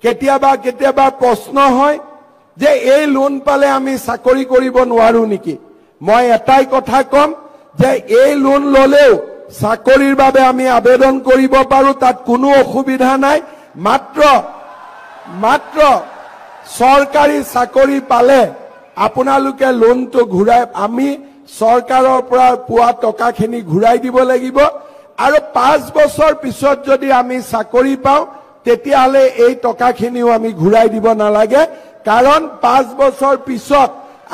কেতিয়াবা কেতিয়াবা প্ৰশ্ন হয় যে এই লোন পালে আমি চাকৰি কৰিব নোৱাৰো নেকি মই এটাই কথা কম যে এই লোন ললেও চাকৰিৰ বাবে আমি আবেদন কৰিব পাৰো তাত কোনো অসুবিধা নাই মাত্ৰ চৰকাৰী চাকৰি পালে আপোনালোকে লোনটো ঘূৰাই আমি চৰকাৰৰ পৰা পোৱা টকাখিনি ঘূৰাই দিব লাগিব আৰু 5 বছৰ পিছত যদি আমি চাকৰি পাওঁ তেতিয়াহলে এই টকাখিনিও আমি ঘূৰাই দিব নালাগে কাৰণ 5 বছৰ পিছত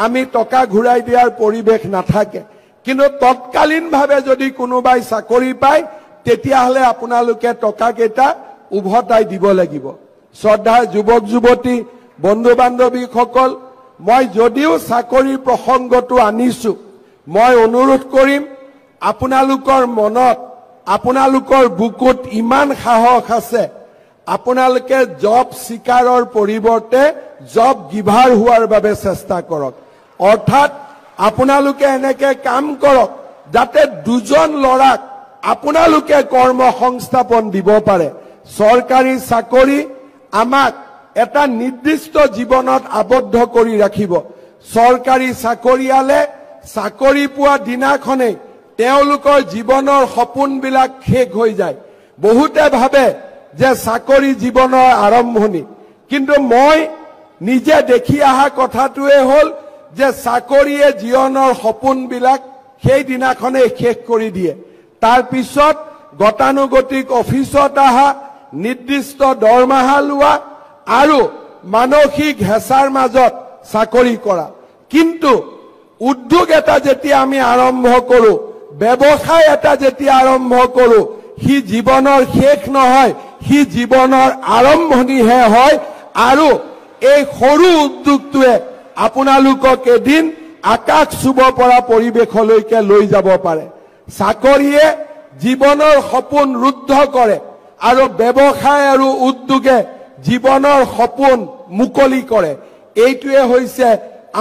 আমি টকা ঘূৰাই দিয়াৰ পৰিবেশ নাথাকে কিন্তু তৎকালীনভাৱে যদি কোনোবাই চাকৰি পায় তেতিয়াহলে আপোনালোকে টকা কেইটা উভতাই দিব লাগিব শ্ৰদ্ধাৰ যুৱক যুৱতী বন্ধু বান্ধৱীসকল মই যদিও চাকৰি প্ৰসংগটো আনিছো মই অনুৰোধ কৰিম আপোনালোকৰ মনত আপোনালোকৰ বুকুত ইমান সাহস আছে আপোনালোকে জব সিকাৰৰ পৰিৱৰ্তে জব গিভাৰ হোৱাৰ বাবে চেষ্টা কৰক অৰ্থাৎ আপোনালোকে এনেকে কাম কৰক যাতে দুজন লৰাক আপোনালোকে কৰ্ম সংস্থাপন দিব পাৰে চৰকাৰী চাকৰি আমাক এটা নিৰ্দিষ্ট জীৱনত আবদ্ধ কৰি ৰাখিব চৰকাৰী চাকৰিয়ালে চাকৰি পোৱা দিনাখনে তেওঁলোকৰ জীৱনৰ সপোনবিলাক শেষ হৈ যায় বহুতে ভাবে যে চাকৰি জীৱনৰ আৰম্ভণি কিন্তু মই নিজে দেখি আহা কথাটোৱে হ'ল যে চাকৰিয়ে জীৱনৰ সপোনবিলাক সেই দিনাখনে শেষ কৰি দিয়ে তাৰ পিছত গতানুগতিক অফিচত আহা নিৰ্দিষ্ট দৰমহা লোৱা আৰু মানসিক হেঁচাৰ মাজত চাকৰি কৰা কিন্তু উদ্যোগ এটা যেতিয়া আমি আৰম্ভ কৰো ব্যৱসায় এটা যেতিয়া আৰম্ভ কৰো হি জীৱনৰ শেষ নহয় হি জীৱনৰ আৰম্ভণিহে হয় আৰু এই সৰু উদ্যোগটোৱে আপোনালোকক এদিন আকাশ চুব পৰা পৰিবেশলৈকে লৈ যাব পাৰে চাকৰিয়ে জীৱনৰ সপোন ৰুদ্ধ কৰে আৰু ব্যৱসায় আৰু উদ্যোগে জীৱনৰ সপোন মুকলি কৰে এইটোৱে হৈছে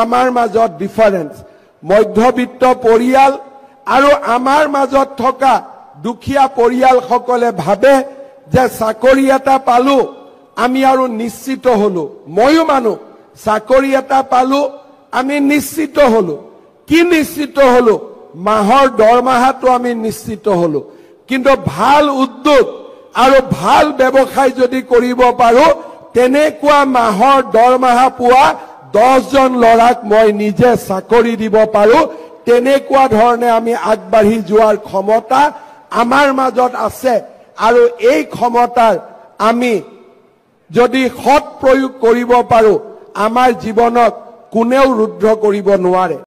আমাৰ মাজত ডিফাৰেন্স মধ্যবিত্ত পৰিয়াল আৰু আমাৰ মাজত থকা দুখীয়া পৰিয়ালসকলে ভাবে যে চাকৰি এটা পালো আমি আৰু নিশ্চিত হলো ময়ো মানো চাকৰি এটা পালো আমি নিশ্চিত হলো কি নিশ্চিত হলো মাহৰ দৰমহাটো আমি নিশ্চিত হলো কিন্তু ভাল উদ্যোগ আৰু ভাল ব্যৱসায় যদি কৰিব পাৰো তেনেকুৱা মাহৰ দৰমহা পোৱা 10 জন লৰাক মই নিজে চাকৰি দিব পাৰো তেনেকুৱা ধৰণে আমি আগবাঢ়ি যোৱাৰ ক্ষমতা আমাৰ মাজত আছে আৰু এই ক্ষমতাৰ আমি যদি সৎ প্ৰয়োগ কৰিব পাৰো আমাৰ জীৱনত কোনেও ৰুদ্ধ কৰিব নোৱাৰে